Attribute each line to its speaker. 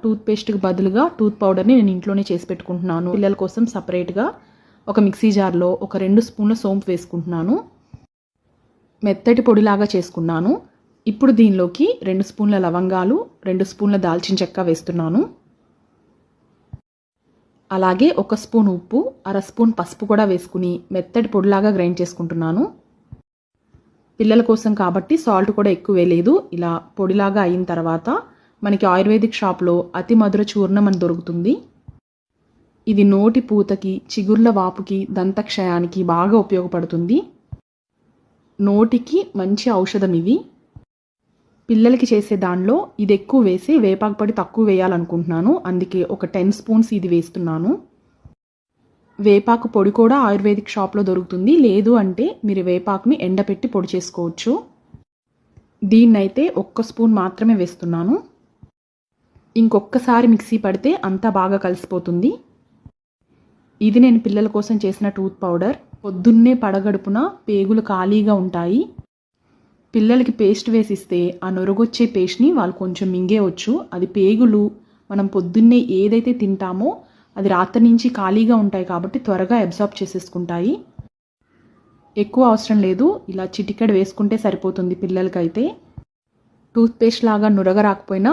Speaker 1: టూత్పేస్ట్కి బదులుగా టూత్ పౌడర్ని నేను ఇంట్లోనే చేసి పెట్టుకుంటున్నాను. పిల్లల కోసం సపరేట్గా ఒక మిక్సీ జార్లో ఒక 2 స్పూన్ల సోంపు వేసుకుంటున్నాను. మెత్తటి పొడిలాగా చేసుకున్నాను. ఇప్పుడు దీనిలోకి 2 స్పూన్ల లవంగాలు, 2 స్పూన్ల దాల్చిన చెక్క వేస్తున్నాను. అలాగే 1 స్పూన్ ఉప్పు, 1/2 స్పూన్ పసుపు కూడా వేసుకుని మెత్తటి పొడిలాగా గ్రైండ్ చేసుకుంటున్నాను. పిల్లల కోసం కాబట్టి సాల్ట్ కూడా ఎక్కువ వేయలేదు. ఇలా పొడిలాగా అయిన తర్వాత మనకి ఆయుర్వేదిక్ షాప్లో అతి మధుర చూర్ణం అని దొరుకుతుంది. ఇది నోటి పూతకి, చిగుర్ల వాపుకి, దంతక్షయానికి బాగా ఉపయోగపడుతుంది. నోటికి మంచి ఔషధం ఇది. పిల్లలకి చేసే దానిలో ఇది ఎక్కువ వేసి వేపాకు పొడి తక్కువ వేయాలనుకుంటున్నాను. అందుకే ఒక 10 స్పూన్స్ ఇది వేస్తున్నాను. వేపాకు పొడి కూడా ఆయుర్వేదిక్ షాప్లో దొరుకుతుంది. లేదు అంటే మీరు వేపాకుని ఎండపెట్టి పొడి చేసుకోవచ్చు. దీన్నైతే 1 స్పూన్ మాత్రమే వేస్తున్నాను. ఇంకొకసారి మిక్సీ పడితే అంతా బాగా కలిసిపోతుంది. ఇది నేను పిల్లల కోసం చేసిన టూత్ పౌడర్. పొద్దున్నే పడగడుపున పేగులు ఖాళీగా ఉంటాయి. పిల్లలకి పేస్ట్ వేసిస్తే ఆ నొరగొచ్చే పేస్ట్ని వాళ్ళు కొంచెం మింగేయవచ్చు. అది పేగులు మనం పొద్దున్నే ఏదైతే తింటామో అది రాత్రి నుంచి ఖాళీగా ఉంటాయి కాబట్టి త్వరగా అబ్జార్బ్ చేసేసుకుంటాయి. ఎక్కువ అవసరం లేదు, ఇలా చిటికెడు వేసుకుంటే సరిపోతుంది పిల్లలకైతే. టూత్పేస్ట్ లాగా నురగ రాకపోయినా